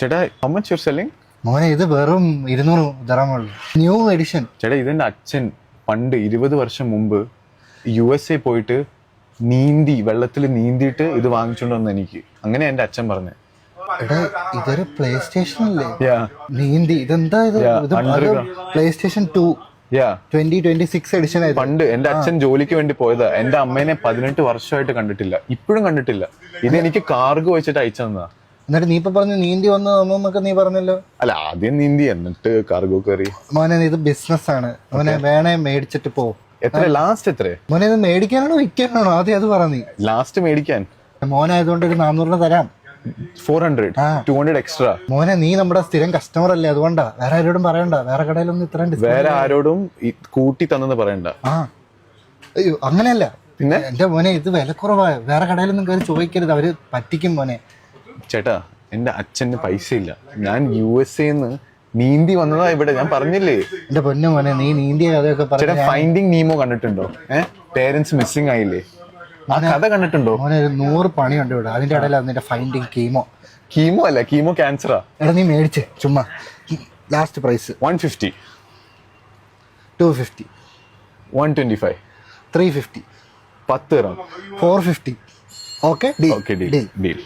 ചേട്ടാ how much you're selling? മോനെ ഇത് വെറും 200 ദിർഹമേ ന്യൂ എഡിഷൻ. ചേട്ടാ ഇതെന്റെ അച്ഛൻ പണ്ട് 20 വർഷം മുമ്പ് USA പോയിട്ട് വെള്ളത്തിൽ നീന്തിയിട്ട് ഇത് വാങ്ങിച്ചോണ്ട് വന്ന എനിക്ക്. അങ്ങനെ എന്റെ അച്ഛൻ പറഞ്ഞു. എടാ ഇതൊരു പ്ലേ സ്റ്റേഷൻ അല്ലേ? Yeah. നീന്തി ഇതെന്താ ഇത്? പ്ലേ സ്റ്റേഷൻ 2 2026 എഡിഷൻ ആയിരുന്നു. പണ്ട് എന്റെ അച്ഛൻ ജോലിക്ക് വേണ്ടി പോയതാ. എന്റെ അമ്മേനെ 18 വർഷമായിട്ട് കണ്ടിട്ടില്ല, ഇപ്പോഴും കണ്ടിട്ടില്ല. ഇത് എനിക്ക് കാർഗോ വെച്ചിട്ട് അയച്ചു തന്നതാ. എന്നിട്ട് നീ ഇപ്പൊ പറഞ്ഞു നീന്തി വന്നൊക്കെ നീ പറഞ്ഞല്ലോ. അല്ല, ആദ്യം നീന്തി എന്നിട്ട് കാർഗോ കയറി. മോനെ ഇത് ബിസിനസ് ആണ് മോനെ, വേണേ മേടിച്ചിട്ട് പോ. എത്ര ലാസ്റ്റ്? എത്ര മോനെ ഇത് മേടിക്കാനാണോ വിൽക്കാനാണോ? ആദ്യം അത് പറഞ്ഞു. ലാസ്റ്റ് മേടിക്കാൻ. മോനായതുകൊണ്ട് ഒരു 400 തരാം. 400 200 എക്സ്ട്രാ. മോനെ നീ നമ്മുടെ സ്ഥിരം കസ്റ്റമർ അല്ലേ, അതുകൊണ്ടാ. വേറെ ആരോടും പറയണ്ട, വേറെ കടയിലൊന്നും ഇത്രയും വേറെ ആരോടും കൂട്ടി തന്നെന്ന് പറയണ്ട. അയ്യോ അങ്ങനെയല്ല. പിന്നെ എന്റെ മോനെ ഇത് വില കുറവായ, വേറെ കടയിലൊന്നും കയറി ചോദിക്കരുത്, അവര് പറ്റിക്കും മോനെ. ചേട്ടാ എന്റെ അച്ഛന് പൈസ ഇല്ല, ഞാൻ USA നീന്തി വന്നതാ ഇവിടെ. ഞാൻ പറഞ്ഞില്ലേ എന്റെ പൊന്നു മോനെ, നീ നീന്തിയ കഥയൊക്കെ ചേട്ടാ. ഫൈൻഡിങ് നീമോ കണ്ടിട്ടുണ്ടോ? പേരൻസ് മിസ്സിംഗ് ആയില്ലേ, ആ കഥ കണ്ടിട്ടുണ്ടോ? മോനെ 100 പണിയുണ്ട് ഇവിടെ. അതിന്റെ ഇടയിൽ അതിന്റെ ഫൈൻഡിങ് കീമോ അല്ല, കീമോ ക്യാൻസറാ. എടാ നീ മേടിച്ചേ ചുമ്മാ. Last price 150, 250, 125, 350, 10 dirham. 450. Okay deal.